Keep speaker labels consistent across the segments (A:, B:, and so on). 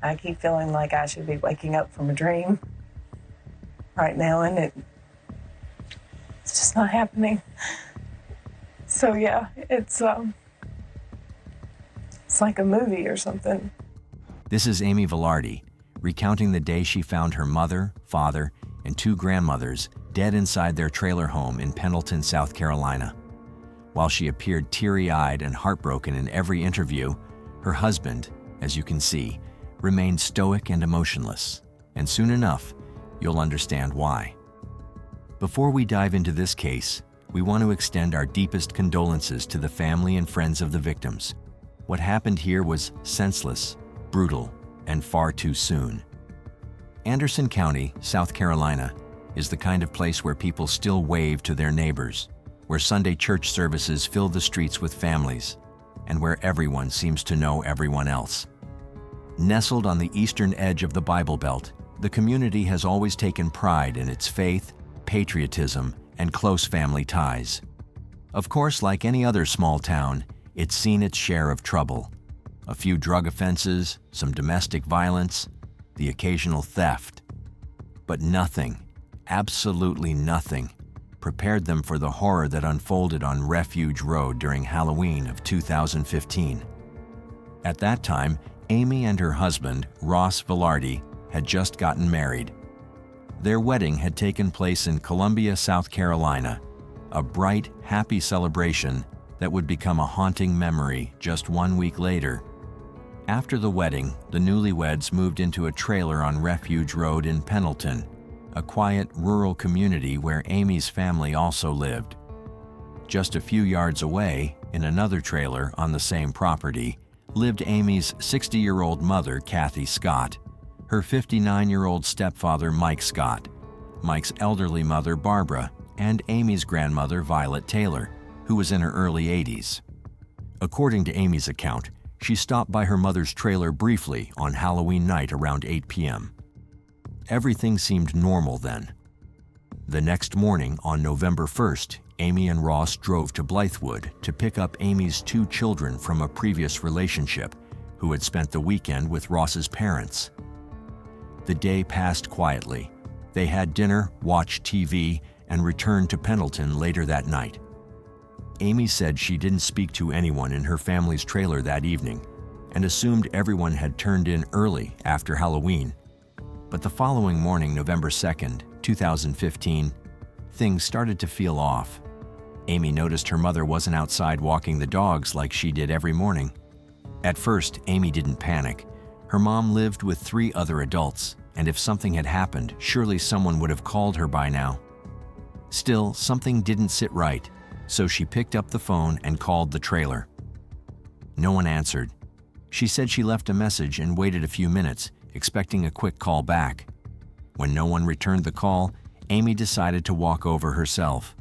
A: I keep feeling like I should be waking up from a dream right now, and it's just not happening. So yeah, it's like a movie or something.
B: This is Amy Velarde, recounting the day she found her mother, father, and 2 grandmothers dead inside their trailer home in Pendleton, South Carolina. While she appeared teary-eyed and heartbroken in every interview, her husband, as you can see, remained stoic and emotionless, and soon enough, you'll understand why. Before we dive into this case, we want to extend our deepest condolences to the family and friends of the victims. What happened here was senseless, brutal, and far too soon. Anderson County, South Carolina, is the kind of place where people still wave to their neighbors, where Sunday church services fill the streets with families, and where everyone seems to know everyone else. Nestled on the eastern edge of the Bible Belt, the community has always taken pride in its faith, patriotism, and close family ties. Of course, like any other small town, it's seen its share of trouble. A few drug offenses, some domestic violence, the occasional theft. But nothing, absolutely nothing, prepared them for the horror that unfolded on Refuge Road during Halloween of 2015. At that time, Amy and her husband, Ross Velarde, had just gotten married. Their wedding had taken place in Columbia, South Carolina, a bright, happy celebration that would become a haunting memory just 1 week later. After the wedding, the newlyweds moved into a trailer on Refuge Road in Pendleton, a quiet rural community where Amy's family also lived. Just a few yards away, in another trailer on the same property, lived Amy's 60-year-old mother, Kathy Scott, her 59-year-old stepfather, Mike Scott, Mike's elderly mother, Barbara, and Amy's grandmother, Violet Taylor, who was in her early 80s. According to Amy's account, she stopped by her mother's trailer briefly on Halloween night around 8 p.m. Everything seemed normal then. The next morning, on November 1st, Amy and Ross drove to Blythewood to pick up Amy's 2 children from a previous relationship who had spent the weekend with Ross's parents. The day passed quietly. They had dinner, watched TV, and returned to Pendleton later that night. Amy said she didn't speak to anyone in her family's trailer that evening and assumed everyone had turned in early after Halloween. But the following morning, November 2nd, 2015, things started to feel off. Amy noticed her mother wasn't outside walking the dogs like she did every morning. At first, Amy didn't panic. Her mom lived with 3 other adults, and if something had happened, surely someone would have called her by now. Still, something didn't sit right, so she picked up the phone and called the trailer. No one answered. She said she left a message and waited a few minutes, expecting a quick call back. When no one returned the call, Amy decided to walk over herself.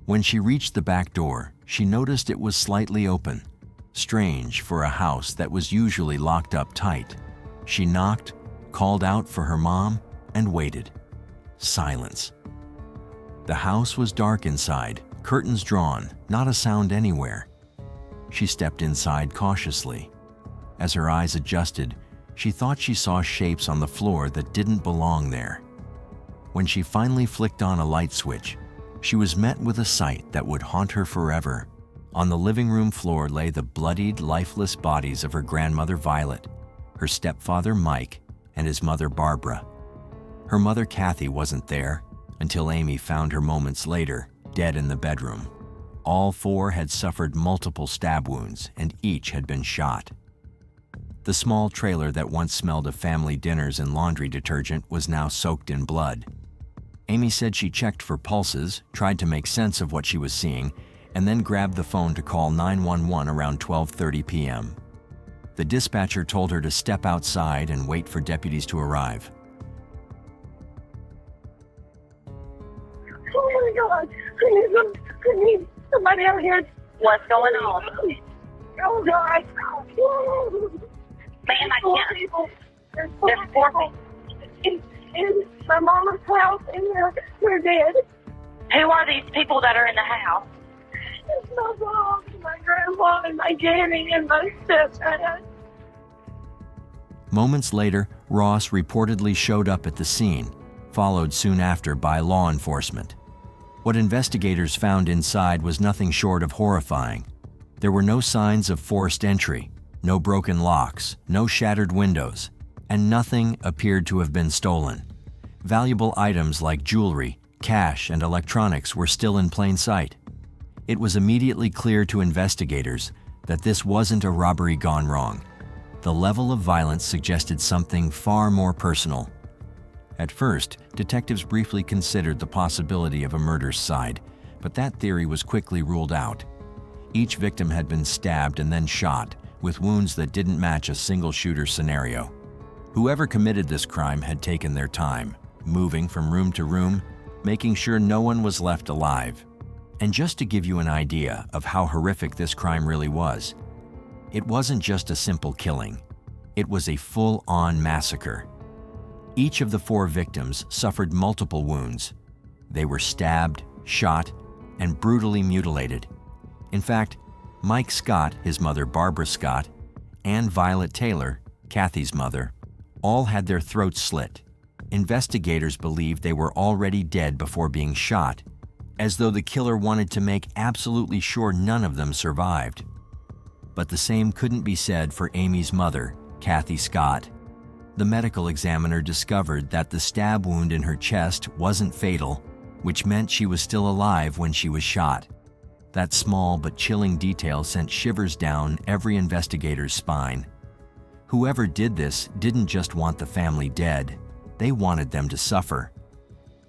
B: When she reached the back door, she noticed it was slightly open. Strange for a house that was usually locked up tight. She knocked, called out for her mom, and waited. Silence. The house was dark inside, curtains drawn, not a sound anywhere. She stepped inside cautiously. As her eyes adjusted, she thought she saw shapes on the floor that didn't belong there. When she finally flicked on a light switch, she was met with a sight that would haunt her forever. On the living room floor lay the bloodied, lifeless bodies of her grandmother Violet, her stepfather Mike, and his mother Barbara. Her mother Kathy wasn't there until Amy found her moments later, dead in the bedroom. All 4 had suffered multiple stab wounds, and each had been shot. The small trailer that once smelled of family dinners and laundry detergent was now soaked in blood. Amy said she checked for pulses, tried to make sense of what she was seeing, and then grabbed the phone to call 911 around 12:30 p.m. The dispatcher told her to step outside and wait for deputies to arrive.
C: Oh my God, I need somebody out here.
D: What's going on?
C: Oh God.
D: Man, I can't.
C: There's
D: 4 people.
C: in my mama's house, and they're dead.
D: Who are these people that are in the house?
C: It's my mom, and my grandma, and my granny, and my stepdad.
B: Moments later, Ross reportedly showed up at the scene, followed soon after by law enforcement. What investigators found inside was nothing short of horrifying. There were no signs of forced entry, no broken locks, no shattered windows, and nothing appeared to have been stolen. Valuable items like jewelry, cash, and electronics were still in plain sight. It was immediately clear to investigators that this wasn't a robbery gone wrong. The level of violence suggested something far more personal. At first, detectives briefly considered the possibility of a murder side, but that theory was quickly ruled out. Each victim had been stabbed and then shot, with wounds that didn't match a single shooter scenario. Whoever committed this crime had taken their time, moving from room to room, making sure no one was left alive. And just to give you an idea of how horrific this crime really was, it wasn't just a simple killing. It was a full-on massacre. Each of the 4 victims suffered multiple wounds. They were stabbed, shot, and brutally mutilated. In fact, Mike Scott, his mother Barbara Scott, and Violet Taylor, Kathy's mother, all had their throats slit. Investigators believed they were already dead before being shot, as though the killer wanted to make absolutely sure none of them survived. But the same couldn't be said for Amy's mother, Kathy Scott. The medical examiner discovered that the stab wound in her chest wasn't fatal, which meant she was still alive when she was shot. That small but chilling detail sent shivers down every investigator's spine. Whoever did this didn't just want the family dead, they wanted them to suffer.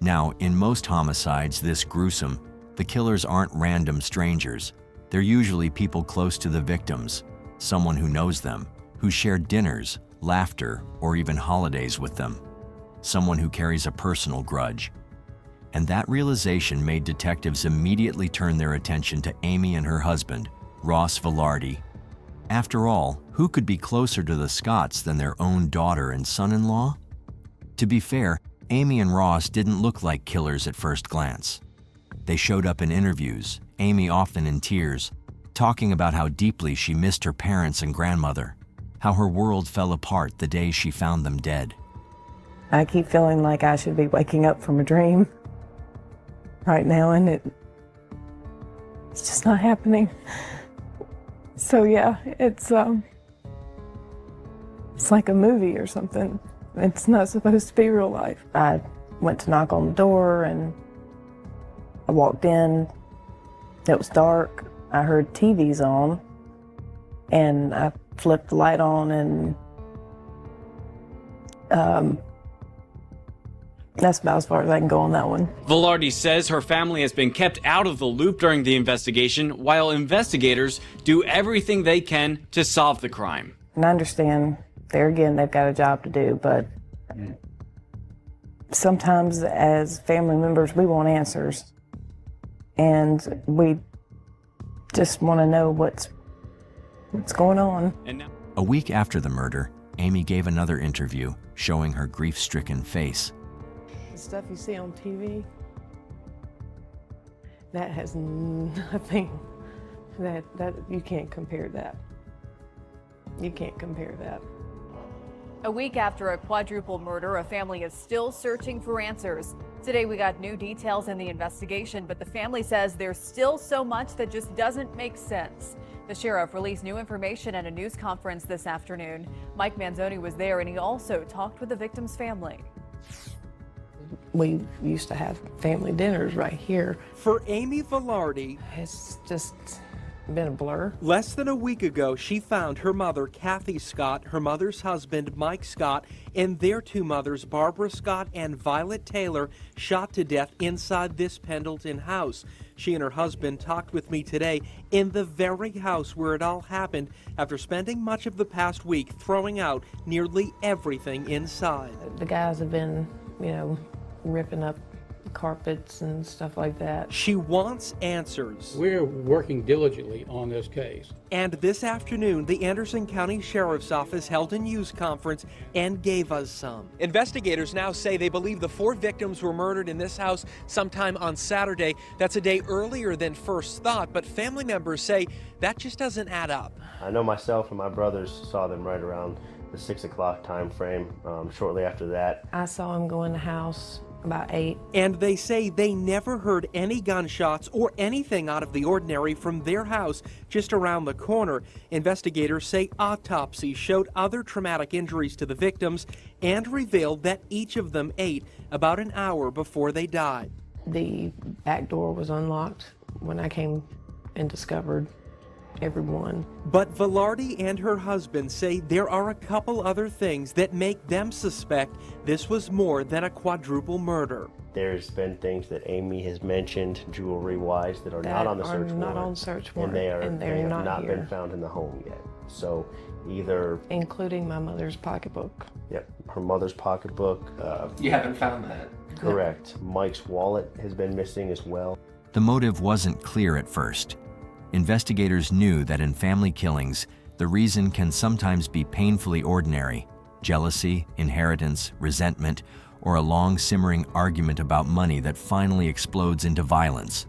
B: Now, in most homicides this gruesome, the killers aren't random strangers. They're usually people close to the victims, someone who knows them, who shared dinners, laughter, or even holidays with them, someone who carries a personal grudge. And that realization made detectives immediately turn their attention to Amy and her husband, Ross Velarde. After all, who could be closer to the Scotts than their own daughter and son-in-law? To be fair, Amy and Ross didn't look like killers at first glance. They showed up in interviews, Amy often in tears, talking about how deeply she missed her parents and grandmother, how her world fell apart the day she found them dead.
A: I keep feeling like I should be waking up from a dream right now, and it's just not happening. So yeah, it's like a movie or something. It's not supposed to be real life. I went to knock on the door and I walked in. It was dark. I heard TVs on and I flipped the light on, and that's about as far as I can go on that one.
E: Velarde says her family has been kept out of the loop during the investigation, while investigators do everything they can to solve the crime.
A: And I understand, there again, they've got a job to do, but sometimes as family members, we want answers. And we just want to know what's going on.
B: A week after the murder, Amy gave another interview showing her grief-stricken face.
A: The stuff you see on TV, that has nothing, that you can't compare that. You can't compare that.
F: A week after a quadruple murder, a family is still searching for answers. Today we got new details in the investigation, but the family says there's still so much that just doesn't make sense. The sheriff released new information at a news conference this afternoon. Mike Manzoni was there, and he also talked with the victim's family.
A: We used to have family dinners right here.
G: For Amy Velarde,
A: It's just been a blur.
G: less than a week ago, she found her mother, Kathy Scott, her mother's husband, Mike Scott, and their 2 mothers, Barbara Scott and Violet Taylor, shot to death inside this Pendleton house. She and her husband talked with me today in the very house where it all happened after spending much of the past week throwing out nearly everything inside.
A: The guys have been, ripping up carpets and stuff like that.
G: She wants answers.
H: We're working diligently on this case.
G: And this afternoon, the Anderson County Sheriff's Office held a news conference and gave us some. Investigators now say they believe the 4 victims were murdered in this house sometime on Saturday. That's a day earlier than first thought, but family members say that just doesn't add up.
I: I know myself and my brothers saw them right around the 6 o'clock time frame. Shortly after that,
J: I saw him go in the house about 8.
G: And they say they never heard any gunshots or anything out of the ordinary from their house just around the corner. Investigators say autopsies showed other traumatic injuries to the victims and revealed that each of them ate about an hour before they died.
J: The back door was unlocked when I came and discovered everyone.
G: But Velarde and her husband say there are a couple other things that make them suspect this was more than a quadruple murder.
I: there's been things that Amy has mentioned, jewelry-wise, that are not on the search warrant.
J: Not on search warrant,
I: And they have not
J: here.
I: been found in the home yet. So either...
J: Including my mother's pocketbook.
I: Yep, her mother's pocketbook.
K: You haven't found that?
I: Correct. Mike's wallet has been missing as well.
B: The motive wasn't clear at first. Investigators knew that in family killings, the reason can sometimes be painfully ordinary: jealousy, inheritance, resentment, or a long simmering argument about money that finally explodes into violence.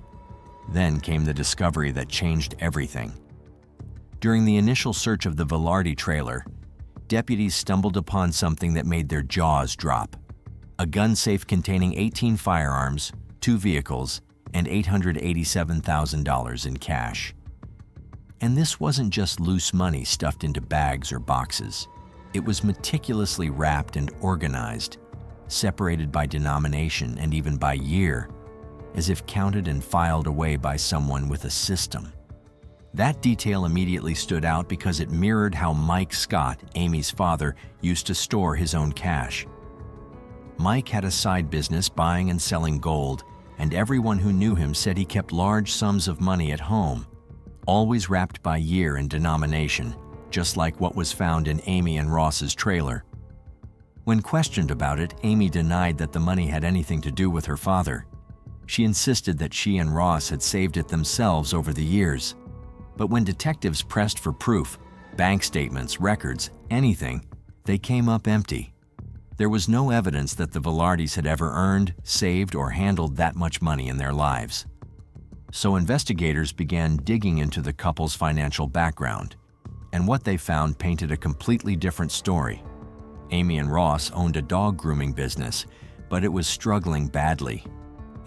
B: Then came the discovery that changed everything. During the initial search of the Velarde trailer, deputies stumbled upon something that made their jaws drop: a gun safe containing 18 firearms, 2 vehicles, and $887,000 in cash. And this wasn't just loose money stuffed into bags or boxes. It was meticulously wrapped and organized, separated by denomination and even by year, as if counted and filed away by someone with a system. That detail immediately stood out because it mirrored how Mike Scott, Amy's father, used to store his own cash. Mike had a side business buying and selling gold, and everyone who knew him said he kept large sums of money at home, always wrapped by year and denomination, just like what was found in Amy and Ross's trailer. When questioned about it, Amy denied that the money had anything to do with her father. She insisted that she and Ross had saved it themselves over the years. But when detectives pressed for proof, bank statements, records, anything, they came up empty. There was no evidence that the Velardes had ever earned, saved, or handled that much money in their lives. So investigators began digging into the couple's financial background, and what they found painted a completely different story. Amy and Ross owned a dog grooming business, but it was struggling badly.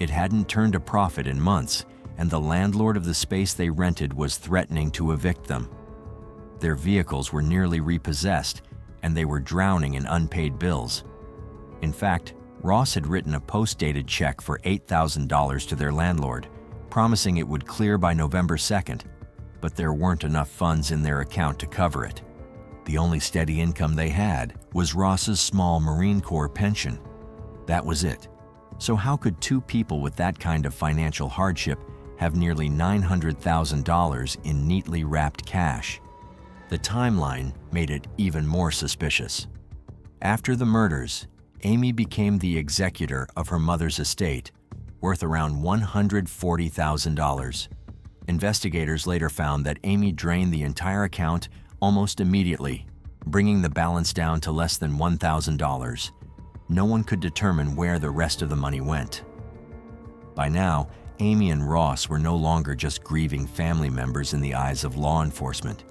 B: It hadn't turned a profit in months, and the landlord of the space they rented was threatening to evict them. Their vehicles were nearly repossessed, and they were drowning in unpaid bills. In fact, Ross had written a post-dated check for $8,000 to their landlord, promising it would clear by November 2nd, but there weren't enough funds in their account to cover it. The only steady income they had was Ross's small Marine Corps pension. That was it. So how could two people with that kind of financial hardship have nearly $900,000 in neatly wrapped cash? The timeline made it even more suspicious. After the murders, Amy became the executor of her mother's estate, worth around $140,000. Investigators later found that Amy drained the entire account almost immediately, bringing the balance down to less than $1,000. No one could determine where the rest of the money went. By now, Amy and Ross were no longer just grieving family members in the eyes of law enforcement.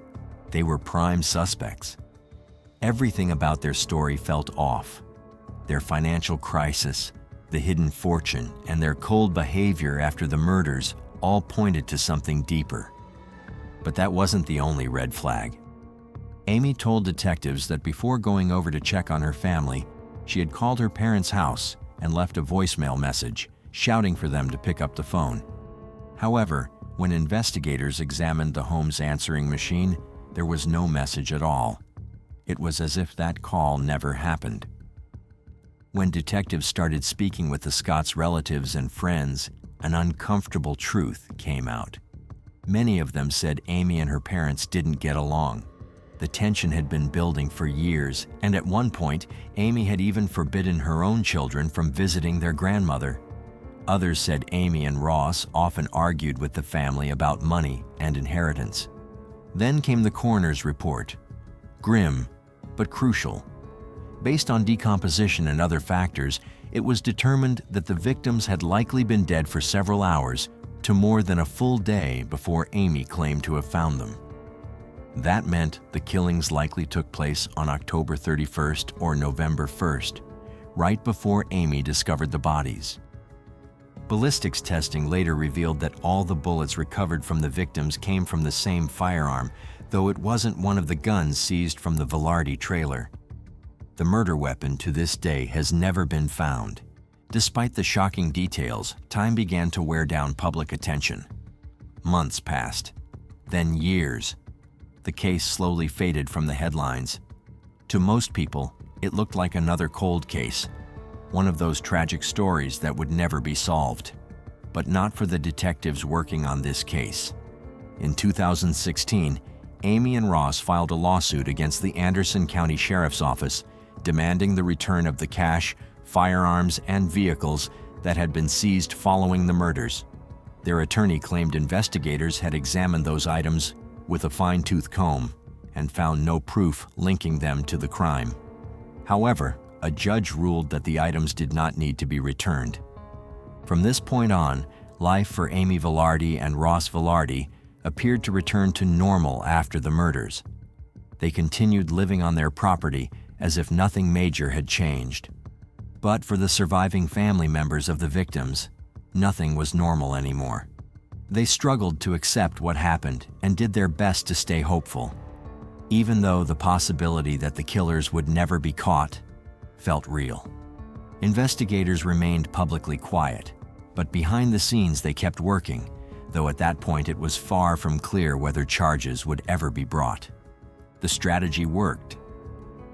B: They were prime suspects. Everything about their story felt off. Their financial crisis, the hidden fortune, and their cold behavior after the murders all pointed to something deeper. But that wasn't the only red flag. Amy told detectives that before going over to check on her family, she had called her parents' house and left a voicemail message, shouting for them to pick up the phone. However, when investigators examined the home's answering machine, there was no message at all. It was as if that call never happened. When detectives started speaking with the Scotts' relatives and friends, an uncomfortable truth came out. Many of them said Amy and her parents didn't get along. The tension had been building for years, and at one point, Amy had even forbidden her own children from visiting their grandmother. Others said Amy and Ross often argued with the family about money and inheritance. Then came the coroner's report. Grim, but crucial. Based on decomposition and other factors, it was determined that the victims had likely been dead for several hours to more than a full day before Amy claimed to have found them. That meant the killings likely took place on October 31st or November 1st, right before Amy discovered the bodies. Ballistics testing later revealed that all the bullets recovered from the victims came from the same firearm, though it wasn't one of the guns seized from the Velarde trailer. The murder weapon to this day has never been found. Despite the shocking details, time began to wear down public attention. Months passed, then years. The case slowly faded from the headlines. To most people, it looked like another cold case, one of those tragic stories that would never be solved. But not for the detectives working on this case. In 2016, Amy and Ross filed a lawsuit against the Anderson County Sheriff's Office, demanding the return of the cash, firearms, and vehicles that had been seized following the murders. Their attorney claimed investigators had examined those items with a fine-tooth comb and found no proof linking them to the crime. However, a judge ruled that the items did not need to be returned. From this point on, life for Amy Velarde and Ross Velarde appeared to return to normal after the murders. They continued living on their property as if nothing major had changed. But for the surviving family members of the victims, nothing was normal anymore. They struggled to accept what happened and did their best to stay hopeful, even though the possibility that the killers would never be caught felt real. Investigators remained publicly quiet, but behind the scenes they kept working, though at that point it was far from clear whether charges would ever be brought. The strategy worked.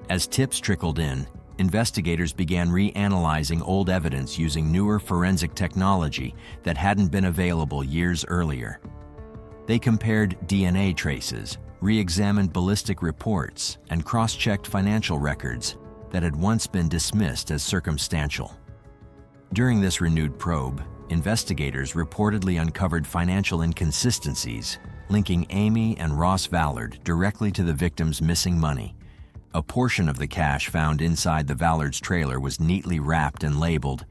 B: As tips trickled in, investigators began reanalyzing old evidence using newer forensic technology that hadn't been available years earlier. They compared DNA traces, re-examined ballistic reports, and cross-checked financial records that had once been dismissed as circumstantial. During this renewed probe, investigators reportedly uncovered financial inconsistencies linking Amy and Ross Vallard directly to the victims' missing money. A portion of the cash found inside the Vallard's trailer was neatly wrapped and labeled,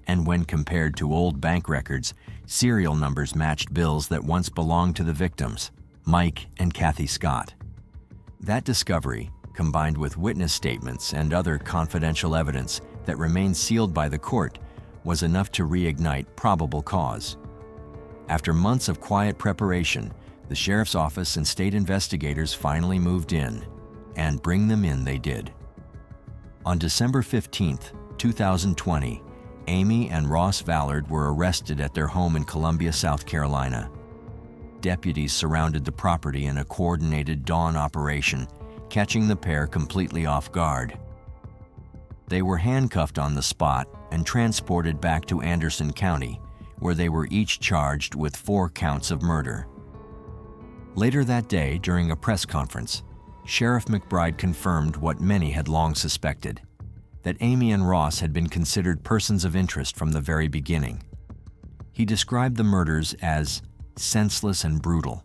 B: and when compared to old bank records, serial numbers matched bills that once belonged to the victims, Mike and Kathy Scott. That discovery, combined with witness statements and other confidential evidence that remained sealed by the court, was enough to reignite probable cause. After months of quiet preparation, the sheriff's office and state investigators finally moved in, and bring them in they did. On December 15, 2020, Amy and Ross Vallard were arrested at their home in Columbia, South Carolina. Deputies surrounded the property in a coordinated dawn operation, catching the pair completely off guard. They were handcuffed on the spot and transported back to Anderson County, where they were each charged with 4 counts of murder. Later that day, during a press conference, Sheriff McBride confirmed what many had long suspected, that Amy and Ross had been considered persons of interest from the very beginning. He described the murders as senseless and brutal,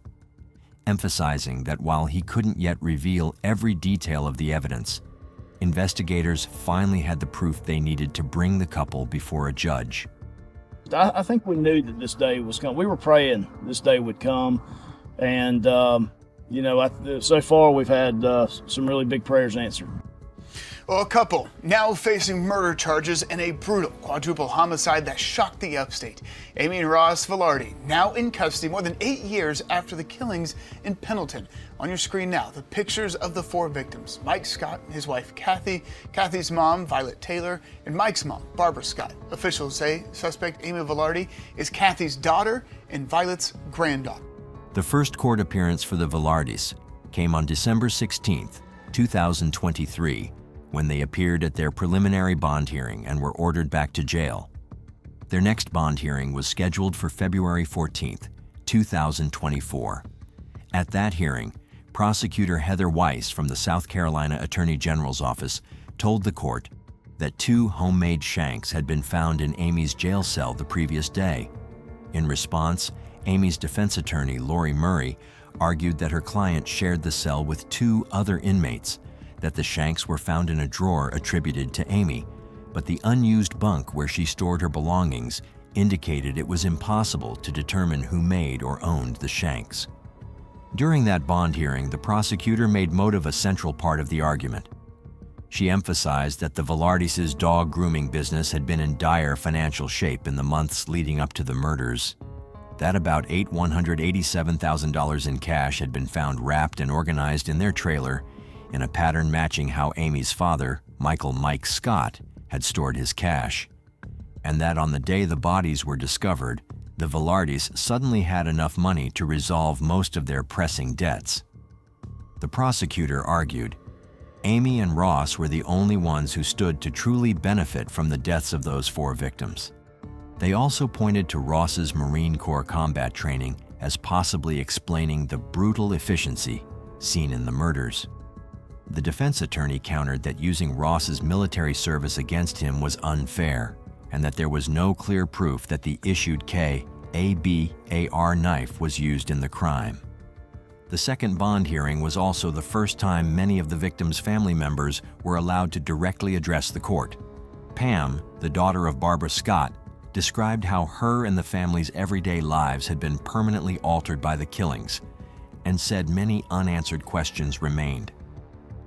B: emphasizing that while he couldn't yet reveal every detail of the evidence, investigators finally had the proof they needed to bring the couple before a judge.
K: I think we knew that this day was coming. We were praying this day would come, and so far we've had some really big prayers answered.
L: Well, a couple now facing murder charges in a brutal quadruple homicide that shocked the upstate. Amy and Ross Velarde now in custody more than 8 years after the killings in Pendleton. On your screen now, the pictures of the 4 victims: Mike Scott and his wife Kathy, Kathy's mom Violet Taylor, and Mike's mom Barbara Scott. Officials say suspect Amy Velarde is Kathy's daughter and Violet's granddaughter.
B: The first court appearance for the Velardes came on December 16, 2023, when they appeared at their preliminary bond hearing and were ordered back to jail. Their next bond hearing was scheduled for February 14, 2024. At that hearing, prosecutor Heather Weiss from the South Carolina Attorney General's office told the court that 2 homemade shanks had been found in Amy's jail cell the previous day. In response, Amy's defense attorney, Lori Murray, argued that her client shared the cell with 2 other inmates, that the shanks were found in a drawer attributed to Amy, but the unused bunk where she stored her belongings indicated it was impossible to determine who made or owned the shanks. During that bond hearing, the prosecutor made motive a central part of the argument. She emphasized that the Velardes' dog grooming business had been in dire financial shape in the months leading up to the murders, that about $187,000 in cash had been found wrapped and organized in their trailer in a pattern matching how Amy's father, Michael Mike Scott, had stored his cash, and that on the day the bodies were discovered, the Velardes suddenly had enough money to resolve most of their pressing debts. The prosecutor argued, Amy and Ross were the only ones who stood to truly benefit from the deaths of those 4 victims. They also pointed to Ross's Marine Corps combat training as possibly explaining the brutal efficiency seen in the murders. The defense attorney countered that using Ross's military service against him was unfair, and that there was no clear proof that the issued ABAR knife was used in the crime. The second bond hearing was also the first time many of the victims' family members were allowed to directly address the court. Pam, the daughter of Barbara Scott, described how her and the family's everyday lives had been permanently altered by the killings, and said many unanswered questions remained.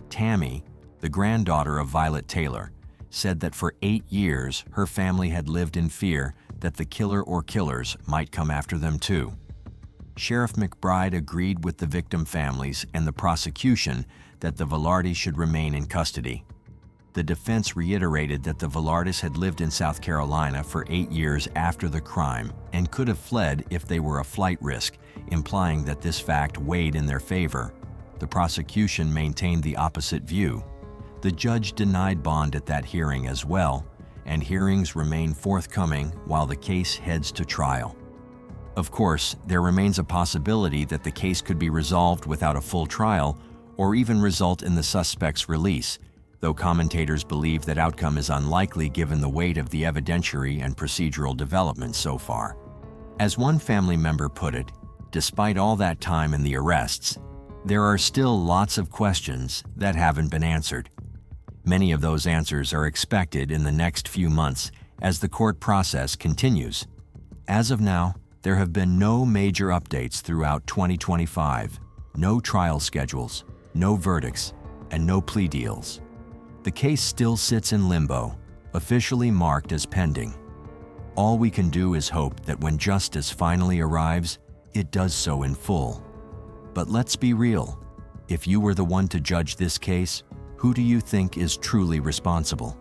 B: Tammy, the granddaughter of Violet Taylor, said that for 8 years her family had lived in fear that the killer or killers might come after them too. Sheriff McBride agreed with the victim families and the prosecution that the Velardes should remain in custody. The defense reiterated that the Velardes had lived in South Carolina for 8 years after the crime and could have fled if they were a flight risk, implying that this fact weighed in their favor. The prosecution maintained the opposite view. The judge denied bond at that hearing as well, and hearings remain forthcoming while the case heads to trial. Of course, there remains a possibility that the case could be resolved without a full trial or even result in the suspect's release, though commentators believe that outcome is unlikely given the weight of the evidentiary and procedural developments so far. As one family member put it, despite all that time in the arrests, there are still lots of questions that haven't been answered. Many of those answers are expected in the next few months as the court process continues. As of now, there have been no major updates throughout 2025, no trial schedules, no verdicts, and no plea deals. The case still sits in limbo, officially marked as pending. All we can do is hope that when justice finally arrives, it does so in full. But let's be real. If you were the one to judge this case, who do you think is truly responsible?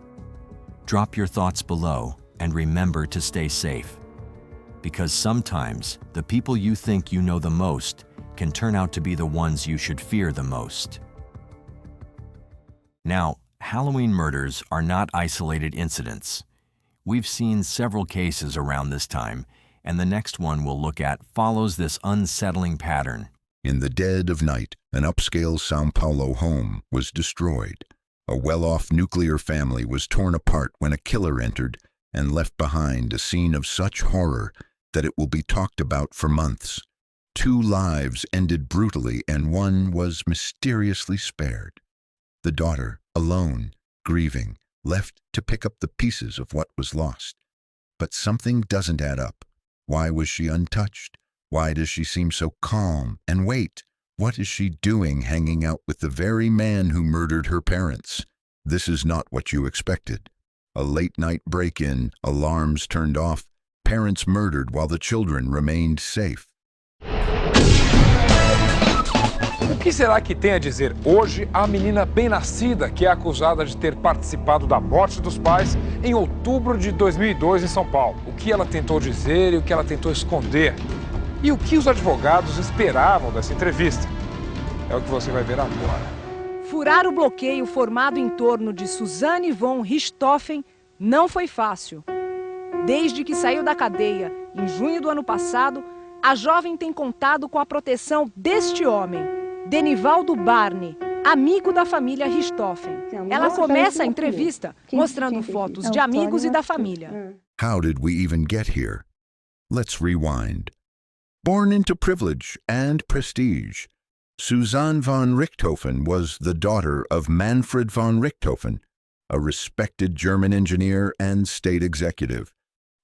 B: Drop your thoughts below and remember to stay safe. Because sometimes the people you think you know the most can turn out to be the ones you should fear the most. Now, Halloween murders are not isolated incidents. We've seen several cases around this time, and the next one we'll look at follows this unsettling pattern.
M: In the dead of night, an upscale São Paulo home was destroyed. A well-off nuclear family was torn apart when a killer entered and left behind a scene of such horror that it will be talked about for months. 2 lives ended brutally and one was mysteriously spared. The daughter, alone, grieving, left to pick up the pieces of what was lost. But something doesn't add up. Why was she untouched? Why does she seem so calm? And wait, what is she doing hanging out with the very man who murdered her parents? This is not what you expected. A late-night break-in, alarms turned off, parents murdered while the children remained safe.
N: O que será que tem a dizer hoje a menina bem-nascida que é acusada de ter participado da morte dos pais em outubro de 2002 em São Paulo? O que ela tentou dizer e o que ela tentou esconder? E o que os advogados esperavam dessa entrevista? É o que você vai ver agora.
O: Furar o bloqueio formado em torno de Suzanne von Richthofen não foi fácil. Desde que saiu da cadeia, em junho do ano passado, a jovem tem contado com a proteção deste homem, Denivaldo Barney, amigo da família Richthofen. Ela começa a entrevista mostrando fotos de amigos e da família.
M: How did we even get here? Let's rewind. Born into privilege and prestige, Suzanne von Richthofen was the daughter of Manfred von Richthofen, a respected German engineer and state executive,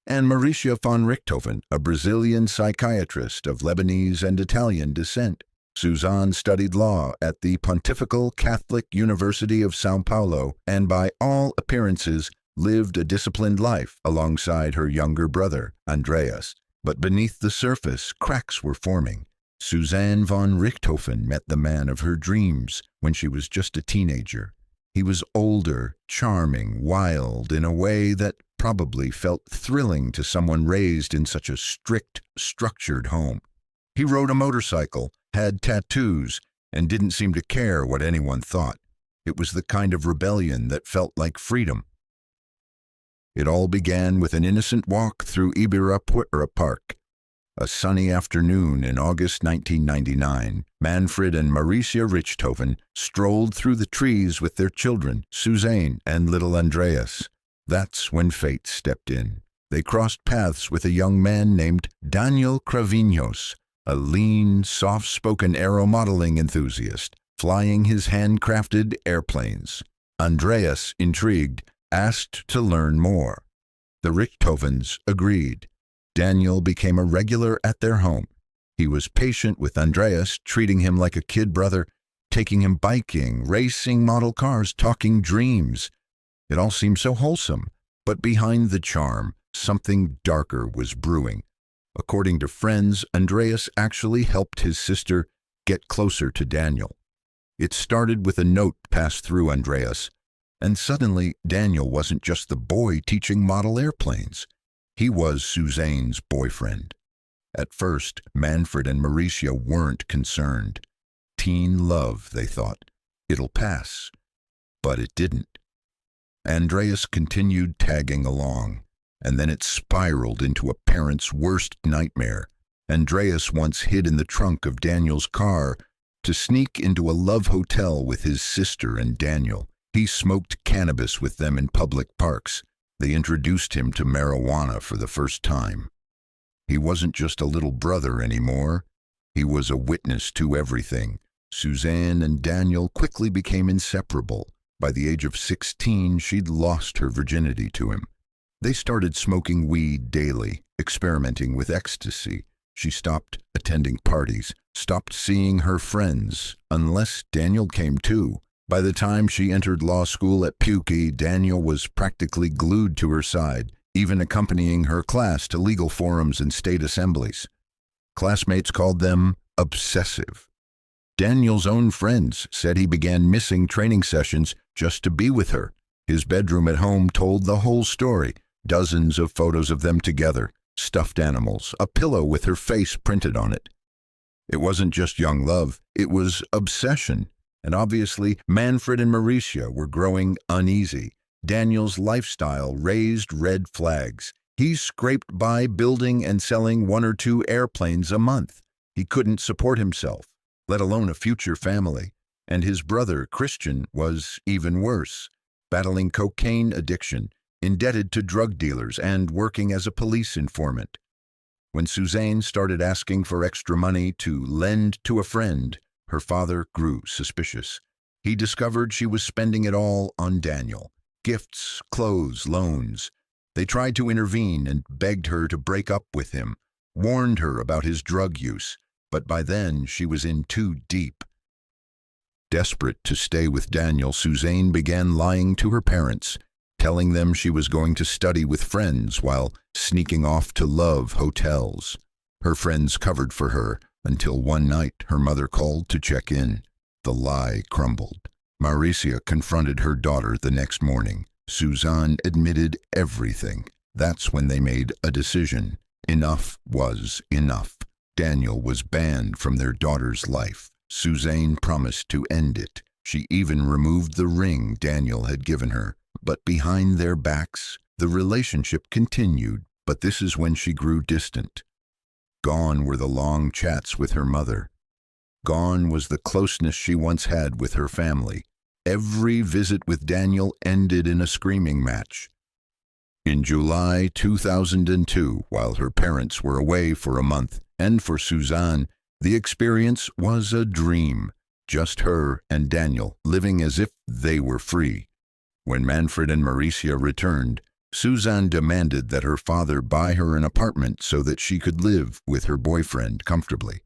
M: and Mauricia von Richthofen, a Brazilian psychiatrist of Lebanese and Italian descent. Suzanne studied law at the Pontifical Catholic University of São Paulo and by all appearances lived a disciplined life alongside her younger brother, Andreas. But beneath the surface, cracks were forming. Suzanne von Richthofen met the man of her dreams when she was just a teenager. He was older, charming, wild in a way that probably felt thrilling to someone raised in such a strict, structured home. He rode a motorcycle, had tattoos, and didn't seem to care what anyone thought. It was the kind of rebellion that felt like freedom. It all began with an innocent walk through Ibirapuera Park. A sunny afternoon in August 1999, Manfred and Mauricia Richthofen strolled through the trees with their children, Suzanne and little Andreas. That's when fate stepped in. They crossed paths with a young man named Daniel Cravinhos, a lean, soft-spoken aeromodeling enthusiast, flying his handcrafted airplanes. Andreas, intrigued, asked to learn more. The Richthofens agreed. Daniel became a regular at their home. He was patient with Andreas, treating him like a kid brother, taking him biking, racing model cars, talking dreams. It all seemed so wholesome, but behind the charm, something darker was brewing. According to friends, Andreas actually helped his sister get closer to Daniel. It started with a note passed through Andreas, and suddenly Daniel wasn't just the boy teaching model airplanes. He was Suzanne's boyfriend. At first, Manfred and Mauricia weren't concerned. Teen love, they thought. It'll pass. But it didn't. Andreas continued tagging along, and then it spiraled into a parent's worst nightmare. Andreas once hid in the trunk of Daniel's car to sneak into a love hotel with his sister and Daniel. He smoked cannabis with them in public parks. They introduced him to marijuana for the first time. He wasn't just a little brother anymore. He was a witness to everything. Suzanne and Daniel quickly became inseparable. By the age of 16, she'd lost her virginity to him. They started smoking weed daily, experimenting with ecstasy. She stopped attending parties, stopped seeing her friends, unless Daniel came too. By the time she entered law school at Pukie, Daniel was practically glued to her side, even accompanying her class to legal forums and state assemblies. Classmates called them obsessive. Daniel's own friends said he began missing training sessions just to be with her. His bedroom at home told the whole story. Dozens of photos of them together, stuffed animals, a pillow with her face printed on it. It wasn't just young love, it was obsession. And obviously, Manfred and Mauricia were growing uneasy. Daniel's lifestyle raised red flags. He scraped by building and selling 1 or 2 airplanes a month. He couldn't support himself, let alone a future family. And his brother, Christian, was even worse, battling cocaine addiction, indebted to drug dealers, and working as a police informant. When Suzanne started asking for extra money to lend to a friend, her father grew suspicious. He discovered she was spending it all on Daniel. Gifts, clothes, loans. They tried to intervene and begged her to break up with him, warned her about his drug use, but by then she was in too deep. Desperate to stay with Daniel, Suzanne began lying to her parents, telling them she was going to study with friends while sneaking off to love hotels. Her friends covered for her, until one night her mother called to check in. The lie crumbled. Mauricia confronted her daughter the next morning. Suzanne admitted everything. That's when they made a decision. Enough was enough. Daniel was banned from their daughter's life. Suzanne promised to end it. She even removed the ring Daniel had given her. But behind their backs, the relationship continued. But this is when she grew distant. Gone were the long chats with her mother. Gone was the closeness she once had with her family. Every visit with Daniel ended in a screaming match. In July 2002, while her parents were away for a month, and for Suzanne, the experience was a dream. Just her and Daniel, living as if they were free. When Manfred and Mauricia returned, Suzanne demanded that her father buy her an apartment so that she could live with her boyfriend comfortably.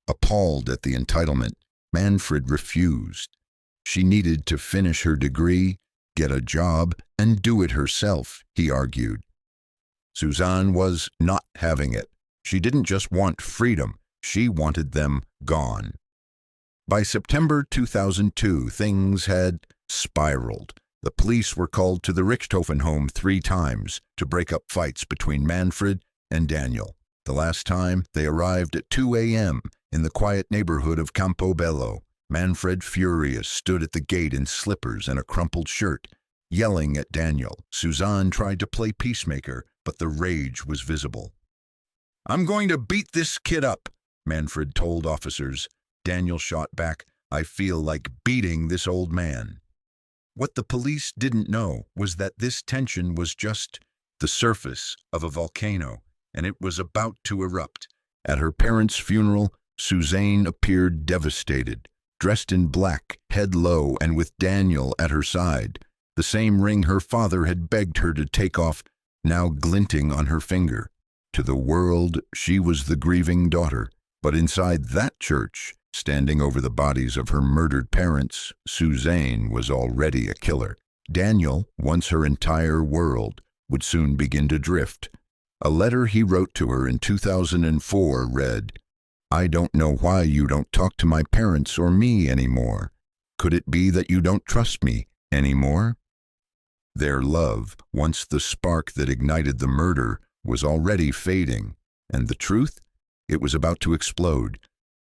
M: Appalled at the entitlement, Manfred refused. She needed to finish her degree, get a job, and do it herself, he argued. Suzanne was not having it. She didn't just want freedom, she wanted them gone. By September 2002, things had spiraled. The police were called to the Richthofen home 3 times to break up fights between Manfred and Daniel. The last time, they arrived at 2 a.m. in the quiet neighborhood of Campobello. Manfred, furious, stood at the gate in slippers and a crumpled shirt, yelling at Daniel. Suzanne tried to play peacemaker, but the rage was visible. "I'm going to beat this kid up," Manfred told officers. Daniel shot back, "I feel like beating this old man." What the police didn't know was that this tension was just the surface of a volcano, and it was about to erupt. At her parents' funeral, Suzanne appeared devastated, dressed in black, head low, and with Daniel at her side. The same ring her father had begged her to take off, now glinting on her finger. To the world, she was the grieving daughter. But inside that church, standing over the bodies of her murdered parents, Suzanne was already a killer. Daniel, once her entire world, would soon begin to drift. A letter he wrote to her in 2004 read, "I don't know why you don't talk to my parents or me anymore. Could it be that you don't trust me anymore?" Their love, once the spark that ignited the murder, was already fading, and the truth? It was about to explode.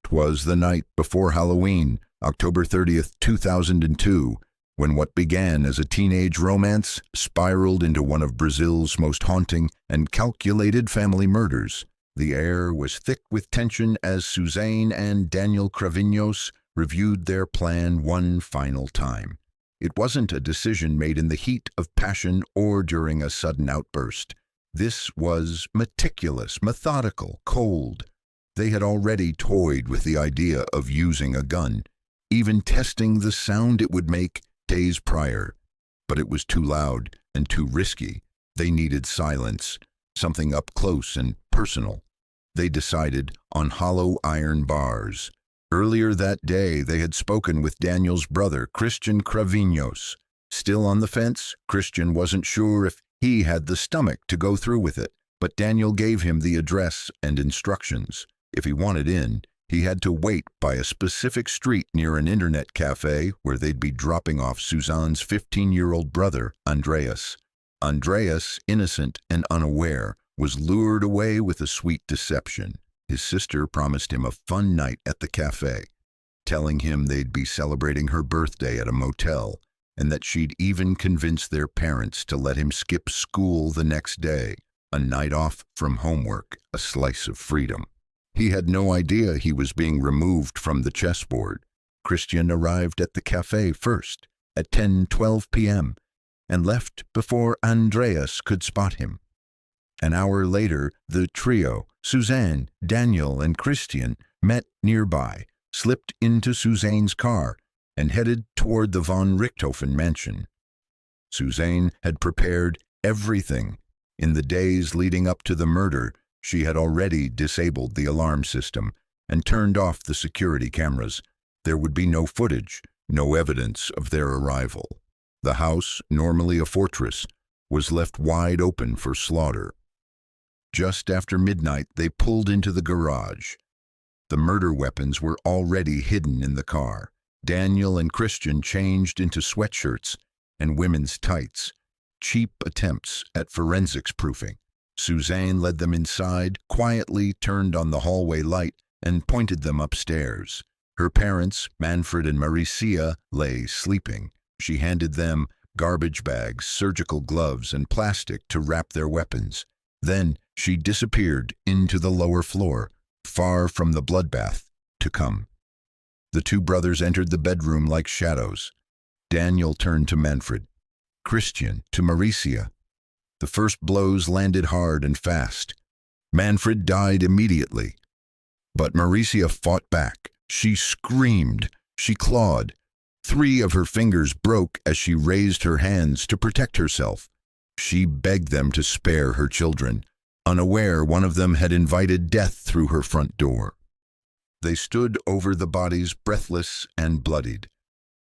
M: 'Twas the night before Halloween, October 30th, 2002, when what began as a teenage romance spiraled into one of Brazil's most haunting and calculated family murders. The air was thick with tension as Suzanne and Daniel Cravinhos reviewed their plan one final time. It wasn't a decision made in the heat of passion or during a sudden outburst. This was meticulous, methodical, cold. They had already toyed with the idea of using a gun, even testing the sound it would make days prior. But it was too loud and too risky. They needed silence, something up close and personal. They decided on hollow iron bars. Earlier that day, they had spoken with Daniel's brother, Christian Cravinhos. Still on the fence, Christian wasn't sure if he had the stomach to go through with it, but Daniel gave him the address and instructions. If he wanted in, he had to wait by a specific street near an internet cafe where they'd be dropping off Suzanne's 15-year-old brother, Andreas. Andreas, innocent and unaware, was lured away with a sweet deception. His sister promised him a fun night at the cafe, telling him they'd be celebrating her birthday at a motel, and that she'd even convince their parents to let him skip school the next day, a night off from homework, a slice of freedom. He had no idea he was being removed from the chessboard. Christian arrived at the cafe first, at 10:12 p.m., and left before Andreas could spot him. An hour later, the trio, Suzanne, Daniel, and Christian, met nearby, slipped into Suzanne's car, and headed toward the von Richthofen mansion. Suzanne had prepared everything. In the days leading up to the murder, she had already disabled the alarm system and turned off the security cameras. There would be no footage, no evidence of their arrival. The house, normally a fortress, was left wide open for slaughter. Just after midnight, they pulled into the garage. The murder weapons were already hidden in the car. Daniel and Christian changed into sweatshirts and women's tights, cheap attempts at forensics proofing. Suzanne led them inside, quietly turned on the hallway light, and pointed them upstairs. Her parents, Manfred and Maricia, lay sleeping. She handed them garbage bags, surgical gloves, and plastic to wrap their weapons. Then she disappeared into the lower floor, far from the bloodbath to come. The two brothers entered the bedroom like shadows. Daniel turned to Manfred, Christian to Maricia. The first blows landed hard and fast. Manfred died immediately. But Maricia fought back. She screamed. She clawed. 3 of her fingers broke as she raised her hands to protect herself. She begged them to spare her children, unaware one of them had invited death through her front door. They stood over the bodies, breathless and bloodied.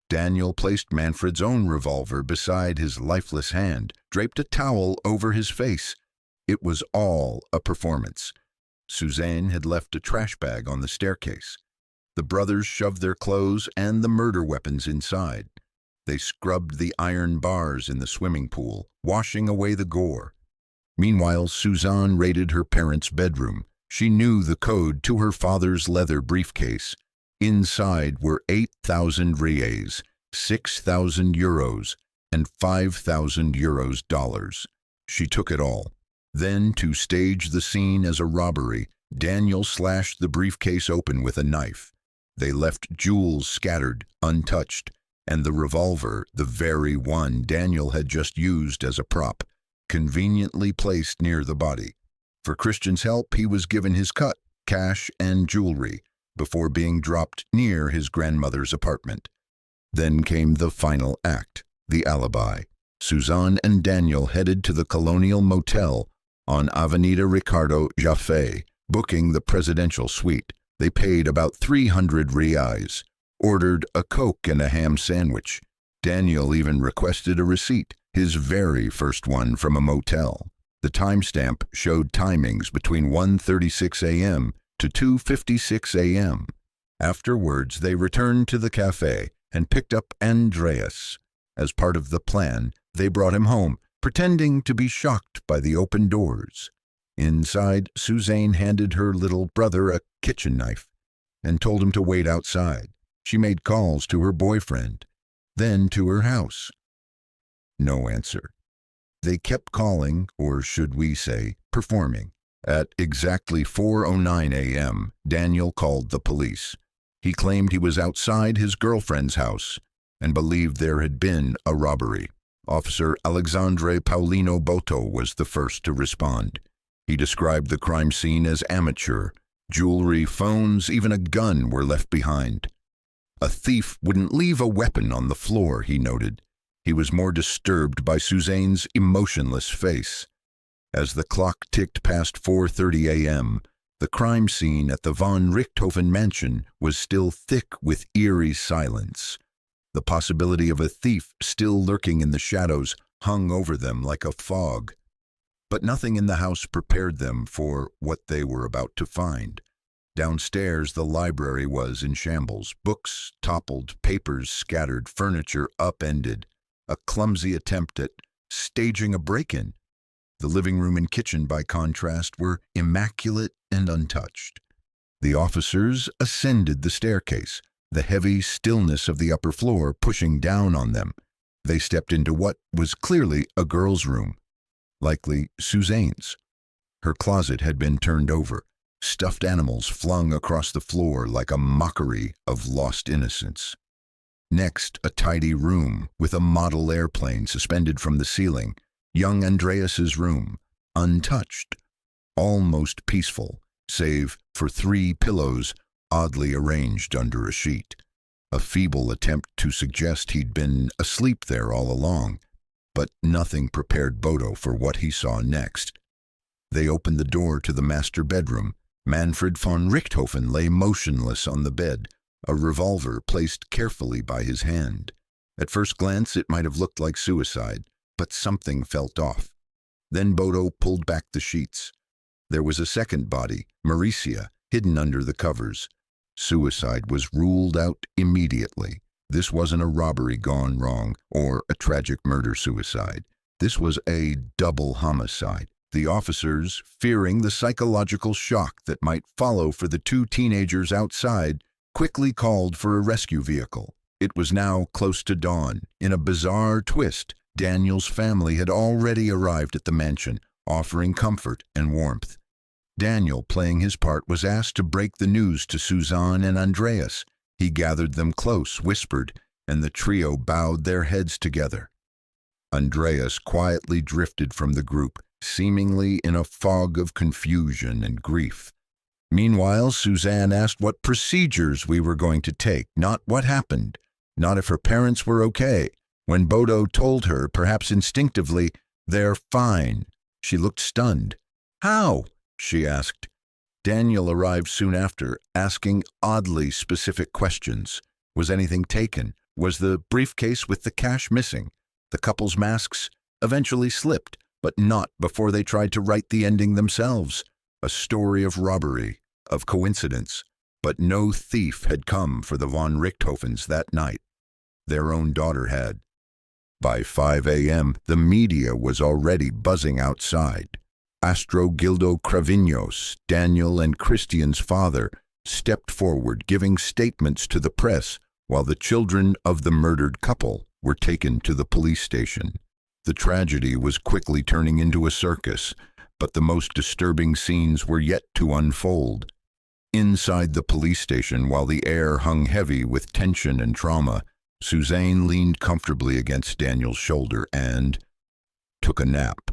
M: Daniel placed Manfred's own revolver beside his lifeless hand, draped a towel over his face. It was all a performance. Suzanne had left a trash bag on the staircase. The brothers shoved their clothes and the murder weapons inside. They scrubbed the iron bars in the swimming pool, washing away the gore. Meanwhile, Suzanne raided her parents' bedroom. She knew the code to her father's leather briefcase. Inside were 8,000 reais, 6,000 euros, and 5,000 euros dollars. She took it all. Then, to stage the scene as a robbery, Daniel slashed the briefcase open with a knife. They left jewels scattered, untouched, and the revolver, the very one Daniel had just used as a prop, conveniently placed near the body. For Christian's help, he was given his cut, cash, and jewelry before being dropped near his grandmother's apartment. Then came the final act, the alibi. Suzanne and Daniel headed to the Colonial Motel on Avenida Ricardo Jaffe, booking the presidential suite. They paid about 300 reais, ordered a Coke and a ham sandwich. Daniel even requested a receipt, his very first one from a motel. The timestamp showed timings between 1:36 a.m. to 2:56 a.m. Afterwards, they returned to the cafe and picked up Andreas. As part of the plan, they brought him home, pretending to be shocked by the open doors. Inside, Suzanne handed her little brother a kitchen knife and told him to wait outside. She made calls to her boyfriend, then to her house. No answer. They kept calling, or should we say, performing. At exactly 4:09 a.m., Daniel called the police. He claimed he was outside his girlfriend's house and believed there had been a robbery. Officer Alexandre Paulino Boto was the first to respond. He described the crime scene as amateur. Jewelry, phones, even a gun were left behind. A thief wouldn't leave a weapon on the floor, he noted. He was more disturbed by Suzanne's emotionless face. As the clock ticked past 4:30 a.m., the crime scene at the von Richthofen mansion was still thick with eerie silence. The possibility of a thief still lurking in the shadows hung over them like a fog. But nothing in the house prepared them for what they were about to find. Downstairs, the library was in shambles. Books toppled, papers scattered, furniture upended. A clumsy attempt at staging a break-in. The living room and kitchen, by contrast, were immaculate and untouched. The officers ascended the staircase, the heavy stillness of the upper floor pushing down on them. They stepped into what was clearly a girl's room, likely Suzanne's. Her closet had been turned over, stuffed animals flung across the floor like a mockery of lost innocence. Next, a tidy room with a model airplane suspended from the ceiling. Young Andreas's room, untouched, almost peaceful, save for 3 pillows oddly arranged under a sheet. A feeble attempt to suggest he'd been asleep there all along, but nothing prepared Bodo for what he saw next. They opened the door to the master bedroom. Manfred von Richthofen lay motionless on the bed, a revolver placed carefully by his hand. At first glance, it might have looked like suicide, but something felt off. Then Bodo pulled back the sheets. There was a second body, Maricia, hidden under the covers. Suicide was ruled out immediately. This wasn't a robbery gone wrong or a tragic murder-suicide. This was a double homicide. The officers, fearing the psychological shock that might follow for the 2 teenagers outside, quickly called for a rescue vehicle. It was now close to dawn. In a bizarre twist, Daniel's family had already arrived at the mansion, offering comfort and warmth. Daniel, playing his part, was asked to break the news to Suzanne and Andreas. He gathered them close, whispered, and the trio bowed their heads together. Andreas quietly drifted from the group, seemingly in a fog of confusion and grief. Meanwhile, Suzanne asked what procedures we were going to take, not what happened, not if her parents were okay. When Bodo told her, perhaps instinctively, "They're fine," she looked stunned. "How?" she asked. Daniel arrived soon after, asking oddly specific questions. Was anything taken? Was the briefcase with the cash missing? The couple's masks eventually slipped, but not before they tried to write the ending themselves. A story of robbery, of coincidence. But no thief had come for the von Richthofens that night. Their own daughter had. By 5 a.m., the media was already buzzing outside. Astrogildo Cravinhos, Daniel and Christian's father, stepped forward, giving statements to the press, while the children of the murdered couple were taken to the police station. The tragedy was quickly turning into a circus, but the most disturbing scenes were yet to unfold. Inside the police station, while the air hung heavy with tension and trauma, Suzanne leaned comfortably against Daniel's shoulder and took a nap.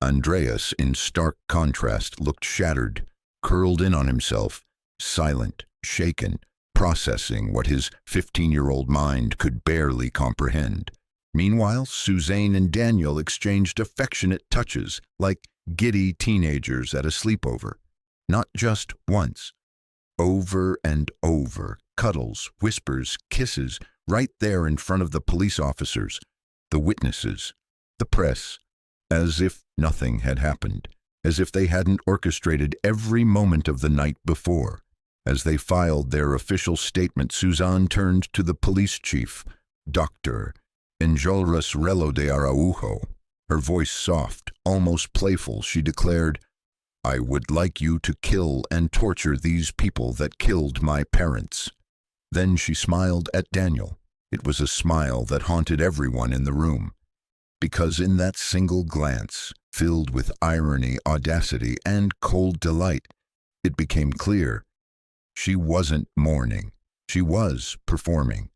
M: Andreas, in stark contrast, looked shattered, curled in on himself, silent, shaken, processing what his 15-year-old mind could barely comprehend. Meanwhile, Suzanne and Daniel exchanged affectionate touches, like giddy teenagers at a sleepover. Not just once. Over and over, cuddles, whispers, kisses, right there in front of the police officers, the witnesses, the press, as if nothing had happened, as if they hadn't orchestrated every moment of the night before. As they filed their official statement, Suzanne turned to the police chief, Dr. Enjolras Relo de Araujo. Her voice soft, almost playful, she declared, "I would like you to kill and torture these people that killed my parents." Then she smiled at Daniel. It was a smile that haunted everyone in the room, because in that single glance, filled with irony, audacity, and cold delight, it became clear she wasn't mourning. She was performing.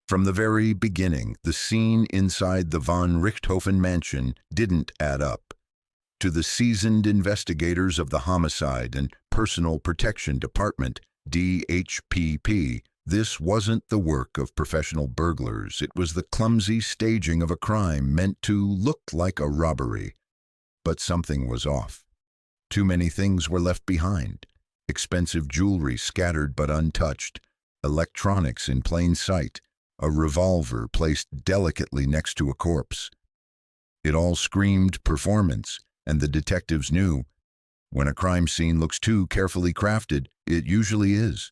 M: From the very beginning, the scene inside the von Richthofen mansion didn't add up. To the seasoned investigators of the Homicide and Personal Protection Department, DHPP, this wasn't the work of professional burglars. It was the clumsy staging of a crime meant to look like a robbery. But something was off. Too many things were left behind. Expensive jewelry scattered but untouched, electronics in plain sight, a revolver placed delicately next to a corpse. It all screamed performance, and the detectives knew. When a crime scene looks too carefully crafted, it usually is.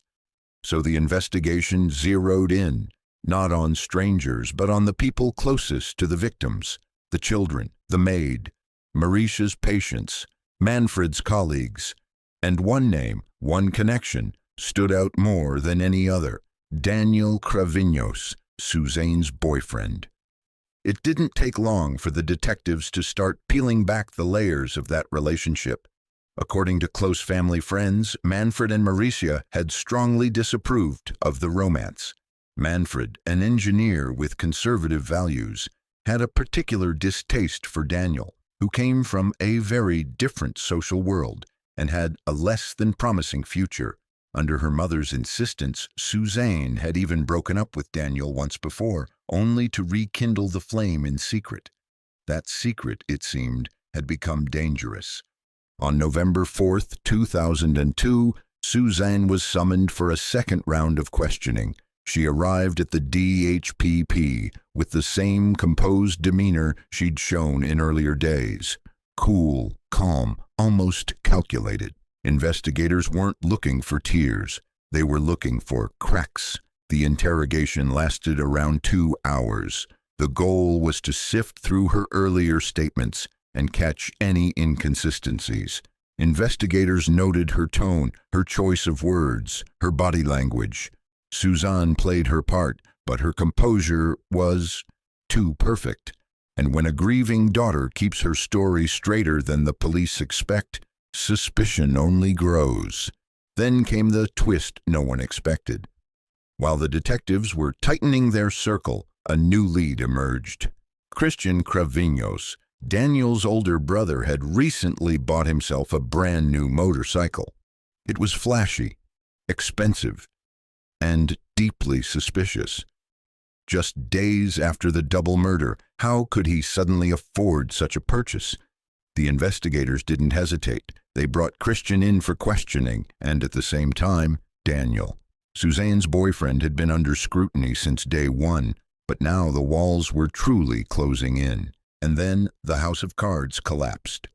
M: So the investigation zeroed in, not on strangers, but on the people closest to the victims, the children, the maid, Marisha's patients, Manfred's colleagues, and one name, one connection, stood out more than any other: Daniel Cravinhos, Suzanne's boyfriend. It didn't take long for the detectives to start peeling back the layers of that relationship. According to close family friends, Manfred and Mauricia had strongly disapproved of the romance. Manfred, an engineer with conservative values, had a particular distaste for Daniel, who came from a very different social world and had a less than promising future. Under her mother's insistence, Suzanne had even broken up with Daniel once before, only to rekindle the flame in secret. That secret, it seemed, had become dangerous. On November 4th, 2002, Suzanne was summoned for a second round of questioning. She arrived at the DHPP with the same composed demeanor she'd shown in earlier days. Cool, calm, almost calculated. Investigators weren't looking for tears. They were looking for cracks. The interrogation lasted around 2 hours. The goal was to sift through her earlier statements and catch any inconsistencies. Investigators noted her tone, her choice of words, her body language. Suzanne played her part, but her composure was too perfect. And when a grieving daughter keeps her story straighter than the police expect, suspicion only grows. Then came the twist no one expected. While the detectives were tightening their circle, a new lead emerged. Christian Cravinhos, Daniel's older brother, had recently bought himself a brand new motorcycle. It was flashy, expensive, and deeply suspicious. Just days after the double murder, how could he suddenly afford such a purchase? The investigators didn't hesitate. They brought Christian in for questioning, and at the same time, Daniel. Suzanne's boyfriend had been under scrutiny since day one, but now the walls were truly closing in. And then the house of cards collapsed.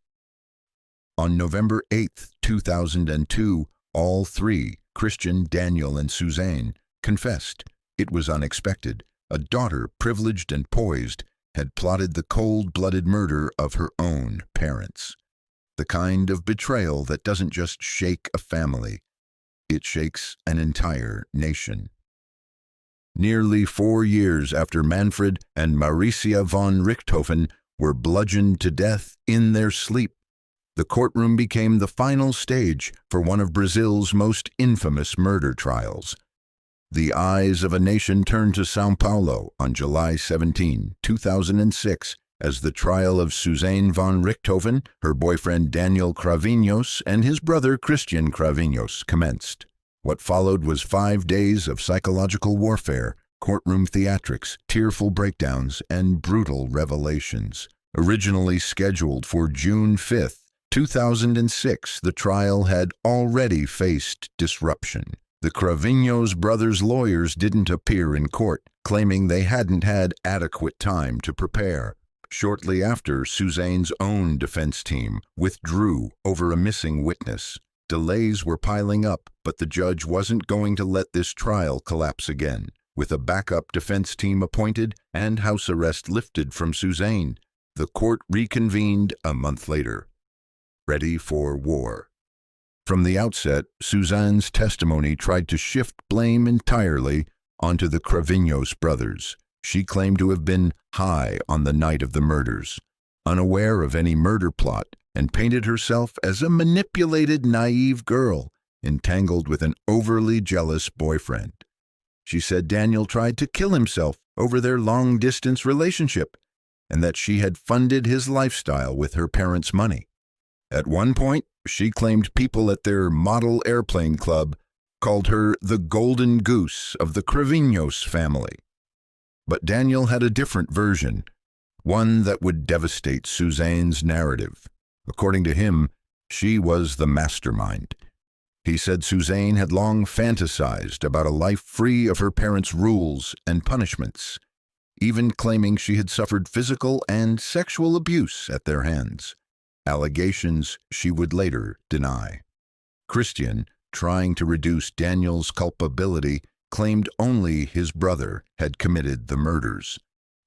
M: On November 8, 2002, all three, Christian, Daniel, and Suzanne, confessed. It was unexpected. A daughter, privileged and poised, had plotted the cold-blooded murder of her own parents. The kind of betrayal that doesn't just shake a family, it shakes an entire nation. Nearly 4 years after Manfred and Maricia von Richthofen were bludgeoned to death in their sleep, the courtroom became the final stage for one of Brazil's most infamous murder trials. The eyes of a nation turned to São Paulo on July 17, 2006, as the trial of Suzanne von Richthofen, her boyfriend Daniel Cravinhos, and his brother Christian Cravinhos commenced. What followed was 5 days of psychological warfare, courtroom theatrics, tearful breakdowns, and brutal revelations. Originally scheduled for June 5, 2006, the trial had already faced disruption. The Cravinhos brothers' lawyers didn't appear in court, claiming they hadn't had adequate time to prepare. Shortly after, Suzanne's own defense team withdrew over a missing witness. Delays were piling up, but the judge wasn't going to let this trial collapse again. With a backup defense team appointed and house arrest lifted from Suzanne, the court reconvened a month later, ready for war. From the outset, Suzanne's testimony tried to shift blame entirely onto the Cravinhos brothers. She claimed to have been high on the night of the murders, unaware of any murder plot, and painted herself as a manipulated, naive girl entangled with an overly jealous boyfriend. She said Daniel tried to kill himself over their long-distance relationship, and that she had funded his lifestyle with her parents' money. At one point, she claimed people at their model airplane club called her the golden goose of the Cravinhos family. But Daniel had a different version, one that would devastate Suzanne's narrative. According to him, she was the mastermind. He said Suzanne had long fantasized about a life free of her parents' rules and punishments, even claiming she had suffered physical and sexual abuse at their hands, allegations she would later deny. Christian, trying to reduce Daniel's culpability, claimed only his brother had committed the murders.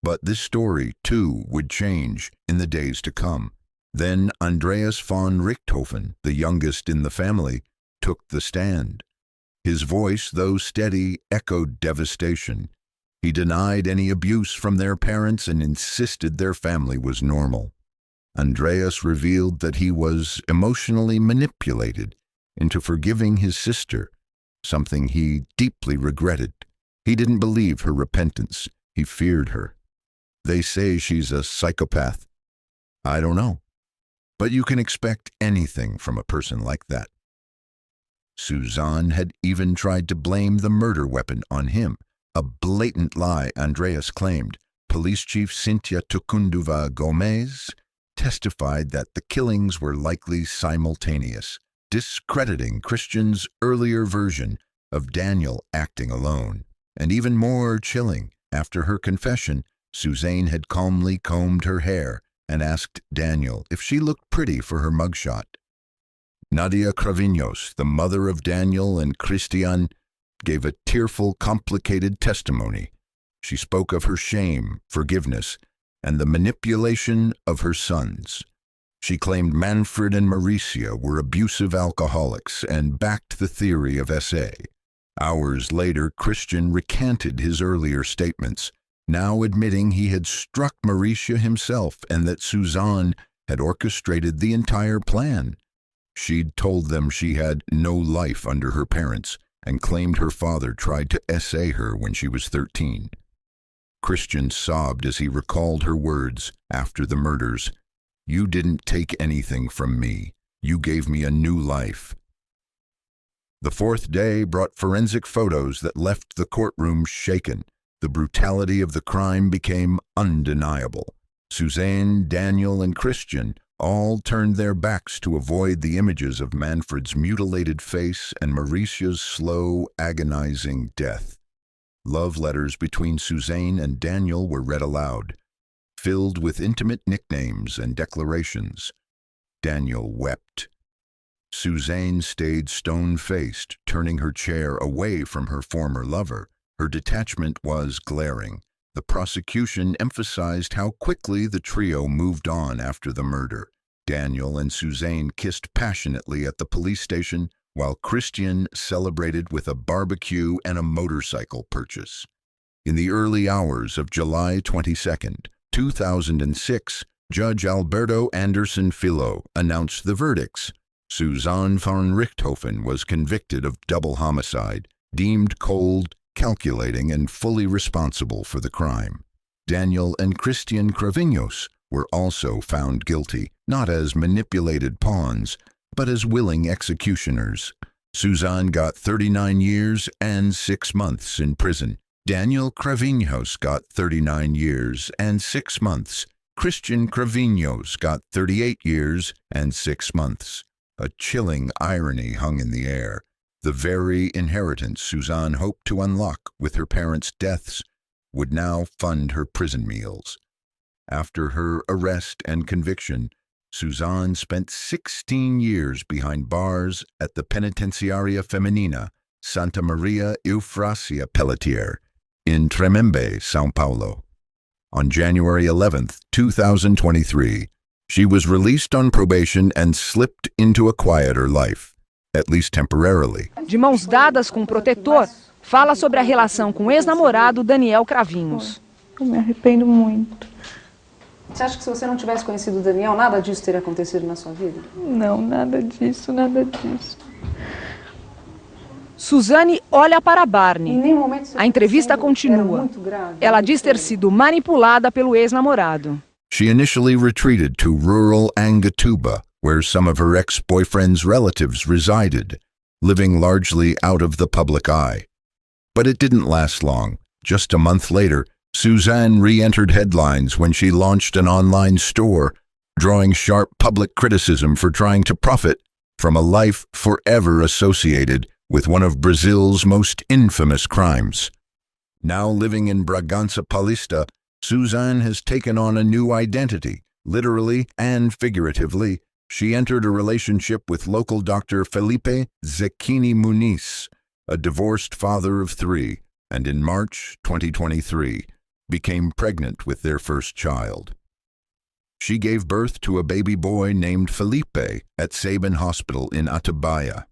M: But this story, too, would change in the days to come. Then Andreas von Richthofen, the youngest in the family, took the stand. His voice, though steady, echoed devastation. He denied any abuse from their parents and insisted their family was normal. Andreas revealed that he was emotionally manipulated into forgiving his sister, something he deeply regretted. He didn't believe her repentance. He feared her. They say she's a psychopath. I don't know. But you can expect anything from a person like that. Suzanne had even tried to blame the murder weapon on him, a blatant lie Andreas claimed. Police Chief Cynthia Tucunduva Gomez testified that the killings were likely simultaneous, discrediting Christian's earlier version of Daniel acting alone. And even more chilling, after her confession, Suzanne had calmly combed her hair and asked Daniel if she looked pretty for her mugshot. Nadia Cravinhos, the mother of Daniel and Christian, gave a tearful, complicated testimony. She spoke of her shame, forgiveness, and the manipulation of her sons. She claimed Manfred and Maricia were abusive alcoholics and backed the theory of SA. Hours later, Christian recanted his earlier statements, now admitting he had struck Maricia himself and that Suzanne had orchestrated the entire plan. She'd told them she had no life under her parents and claimed her father tried to SA her when she was 13. Christian sobbed as he recalled her words after the murders. "You didn't take anything from me. You gave me a new life." The fourth day brought forensic photos that left the courtroom shaken. The brutality of the crime became undeniable. Suzanne, Daniel, and Christian All turned their backs to avoid the images of Manfred's mutilated face and Mauricia's slow, agonizing death. Love letters between Suzanne and Daniel were read aloud, filled with intimate nicknames and declarations. Daniel wept. Suzanne stayed stone-faced, turning her chair away from her former lover. Her detachment was glaring. The prosecution emphasized how quickly the trio moved on after the murder. Daniel and Suzanne kissed passionately at the police station, while Christian celebrated with a barbecue and a motorcycle purchase. In the early hours of July 22, 2006, Judge Alberto Anderson Filho announced the verdicts. Suzanne von Richthofen was convicted of double homicide, deemed cold, calculating, and fully responsible for the crime. Daniel and Christian Cravinhos were also found guilty, not as manipulated pawns, but as willing executioners. Suzanne got 39 years and 6 months in prison. Daniel Cravinhos got 39 years and 6 months. Christian Cravinhos got 38 years and 6 months. A chilling irony hung in the air. The very inheritance Suzanne hoped to unlock with her parents' deaths would now fund her prison meals. After her arrest and conviction, Suzanne spent 16 years behind bars at the Penitenciaria Feminina, Santa Maria Eufrasia Pelletier, in Tremembe, São Paulo. On January 11, 2023, she was released on probation and slipped into a quieter life, at least temporarily.
O: De mãos dadas com o protetor, fala sobre a relação com o ex-namorado Daniel Cravinhos.
A: Eu me arrependo muito.
J: Você acha que se você não tivesse conhecido o Daniel, nada disso teria acontecido na sua vida?
A: Não, nada disso, nada disso.
O: Suzane olha para Barney. A entrevista continua. Ela diz ter sido manipulada pelo ex-namorado.
M: She initially retreated to rural Angatuba, where some of her ex-boyfriend's relatives resided, living largely out of the public eye. But it didn't last long. Just a month later, Suzanne re-entered headlines when she launched an online store, drawing sharp public criticism for trying to profit from a life forever associated with one of Brazil's most infamous crimes. Now living in Bragança Paulista, Suzanne has taken on a new identity. Literally and figuratively, she entered a relationship with local Dr. Felipe Zecchini Muniz, a divorced father of 3, and in March 2023, became pregnant with their first child. She gave birth to a baby boy named Felipe at Sabin Hospital in Atibaia.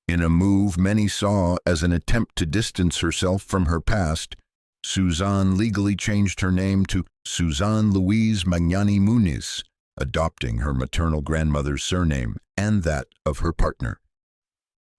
M: In a move many saw as an attempt to distance herself from her past, Suzanne legally changed her name to Suzanne Louise Magnani Muniz, adopting her maternal grandmother's surname and that of her partner.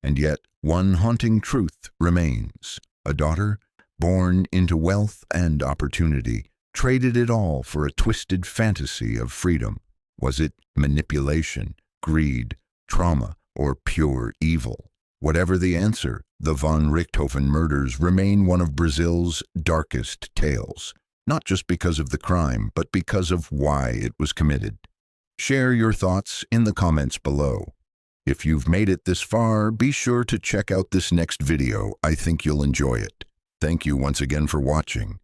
M: And yet, one haunting truth remains. A daughter, born into wealth and opportunity, traded it all for a twisted fantasy of freedom. Was it manipulation, greed, trauma, or pure evil? Whatever the answer, the von Richthofen murders remain one of Brazil's darkest tales, not just because of the crime, but because of why it was committed. Share your thoughts in the comments below. If you've made it this far, be sure to check out this next video. I think you'll enjoy it. Thank you once again for watching.